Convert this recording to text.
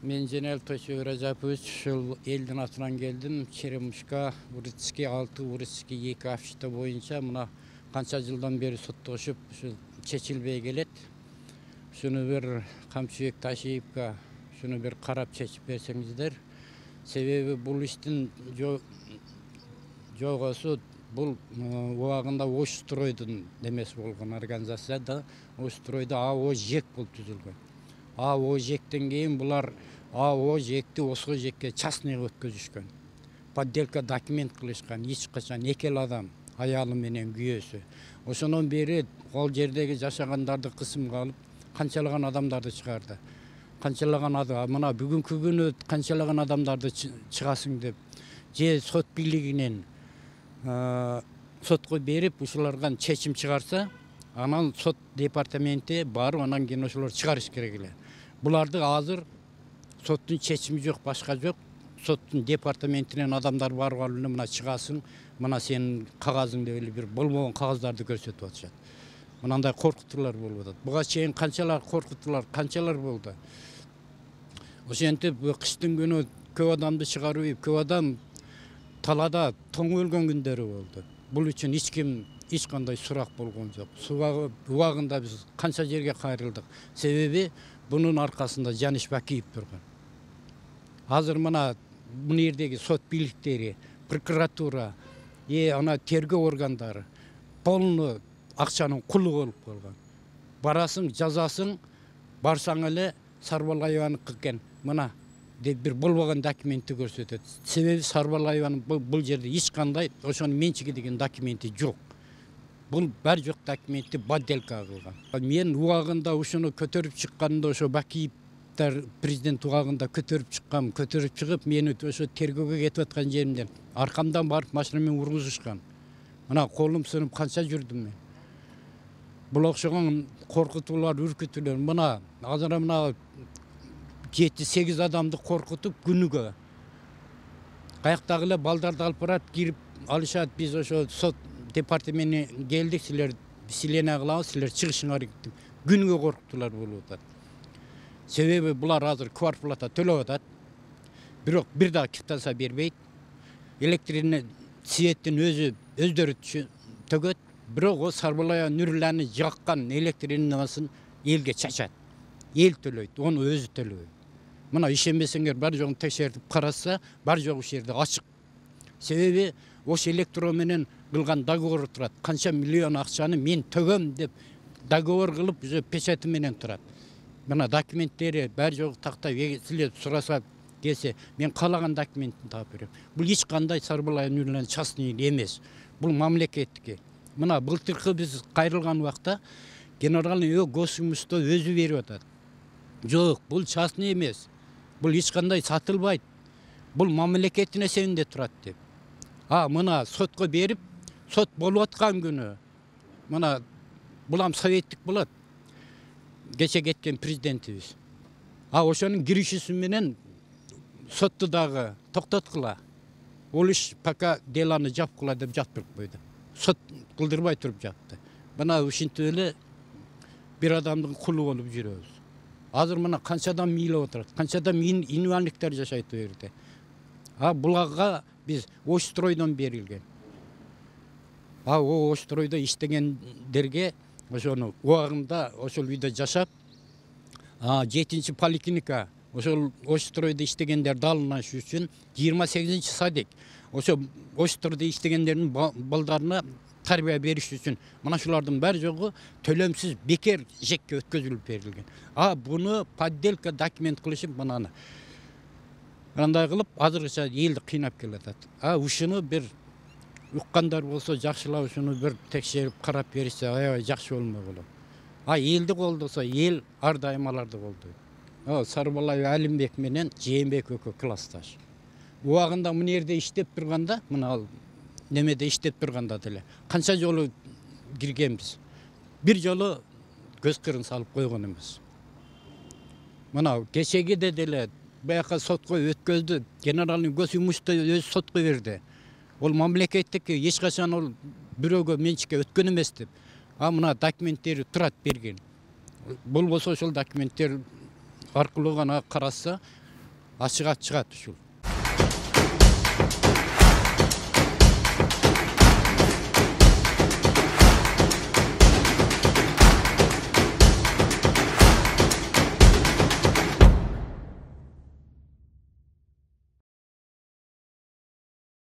Мен Женел Тойчу Разапович, ушул элдин атынан келдим. Черемушка, Урицкий 6, Урицкий 2 афишта боюнча мына канча жылдан бери соттошуп, ушул чечилбей келет. Шуну бир Камчыбек Ташиевге шуну бир карап чечип берсеңиздер. Себеби бул иштин жогосу бул убагында Ош-стройдун немеси болгон организация да, Ош-стройдо АО ЖЭК болуп түзүлгөн. АО ЖЭКтен кийин булар АО ЖЭКти Оско ЖЭКке частныйга өткөзүшкөн. Подделка документ кылышкан, эч качан эки адам, аялы менен күйөөсү. Ошондон бери ал жердеги жашагандарды кысымга алып, канчалаган адамдарды чыгарды. Канчалаган адам, мына бүгүнкү күнү канчалаган адамдарды чыгасың деп, же сот бийлигинен сотко берип, ушуларга чечим чыгарса, анан сот департаменти барып, анан кийин ошолор чыгарыш керек эле. Буларды азыр соттун чечими жок, башка жок. Соттун департаментинен адамдар барып алып эле мына чыгасың, мына сенин кагазың деп эле бир болбогон кагаздарды көрсөтүп атышат. Мынандай коркутуулар болуп атат. Буга чейин канчалар коркутуулар, канчалар болду. Ошентип кыштын күнү көп адамды чыгарып, көп адам талада тоң өлгөн күндөрү болду. Бул үчүн эч ким эч кандай сурак болгон жок. Убагында биз канча жерге кайрылдык. Себеби бунун аркасында Жаниш Бакиев турган. Азыр мына бул жердеги сот бийликтери, прокуратура, ана тергөө органдары полный акчанын кулу болуп калган. Барасың, жазасың, барсаң эле Сарбалаеваныкы экен. Мына деп бир болбогон документти көрсөтөт. Себеби Сарбалаеванын бул жерде эч кандай ошонун менчиги деген документи жок. Бул бар жок документти подделка кылган. Мен убагында ушуну көтөрүп чыкканда ошо Бакиевдер президент убагында көтөрүп чыккам, көтөрүп чыгып мени ошо тергөөгө кетип аткан жеримден аркамдан барып машина менен ургузушкан. Мына колум сынып канча жүрдүм мен. Бул окшогон коркутуулар, үркүтүүлөр мына азыр мына 7-8 адамды коркутуп күнүгө. Каяктагы эле балдарды алып барат, кирип алышат. Биз ошо сот департаментине келдик, силер силена кылабыз, силер чыгышыңар деп күнүгө коркутуулар болуп атат. Себеби булар азыр квартплата төлөп атат. Бирок бир да квитанция бербейт. Электрик светтин өздөрү төгөт. Бирок о Сарбалаев Нурланы жаккан электр энергиясын элге чачат. Эл төлөйт, оны өзү төлөйт. Мына ишенбесеңер бар жогун текшертип караса, бар жогу ушул жерде ачык. Себеби ош электро менен кылган договор турат. Канча миллион акчаны мен төгөм деп договор кылып, уже печати менен турат. Мына документтери бар жогу тактап, силер сураса келсе, мен каалаган документти таап берем. Бул эч кандай Сарбалаев Нурлан частный эмес. Бул мамлекеттики. Мына былтыркы биз кайрылган убакта генеральный госимущество өзү берип атат. Жок, бул частный эмес. Бул эч кандай сатылбайт. Бул мамлекеттин эсебинде турат деп. Мына сотко берип, сот болуп аткан күнү. Мына булам советтик болот. Кече кеткен президентибиз. Ошонун киришүүсү менен сотту дагы токтоткула. Ол иш пока деланы жапкыла деп жатып койду. Сот кылдырбай туруп жатты. Мына ушинтип эле бир адамдын кулу болуп жүрөбүз. Азыр мына канчадан мейлеп отурат, канчадан инвалидтер жашайт бу жерде. Буларга биз Ош-стройдон берилген. Ош-стройдо иштегендерге ошону убагында ошол үйдө жашап, 7-чи поликлиника ошол Ош-стройдо иштегендерди алыныш үчүн 28-чи садик ошо Ош-стройдо иштегендердин балдарына тарбия бериш үчүн мына шулардын бар жогу төлөмсүз бекер ЖЭКке өткөзүлүп берилген. Буну подделка документ кылышып, мынаны кандай кылып азыркыча элди кыйнап келатат. Ушуну бир уккандар болсо жакшылап ушуну бир текшерип карап беришсе, аябай жакшы болмой болот. Элди колдосо эл ар дайым аларды колдойт. Сарбалаев Алимбек менен Жээнбек экөө классташ. Убагында мына жерде иштеп турганда, мына немеде иштеп турганда деле канча жолу киргенбиз. Бир жолу көз кырын салып койгон эмес. Мына кечегиде деле баяка сотко өткөздү. Генеральный госимущество өзү сотко берди. Ол мамлекеттик эч качан ол бирөөгө менчикке өткөн эмес деп. Мына документтери турат берген. Болбосо ошол документтер аркылуу гана караса, Açığa çıkart uşul.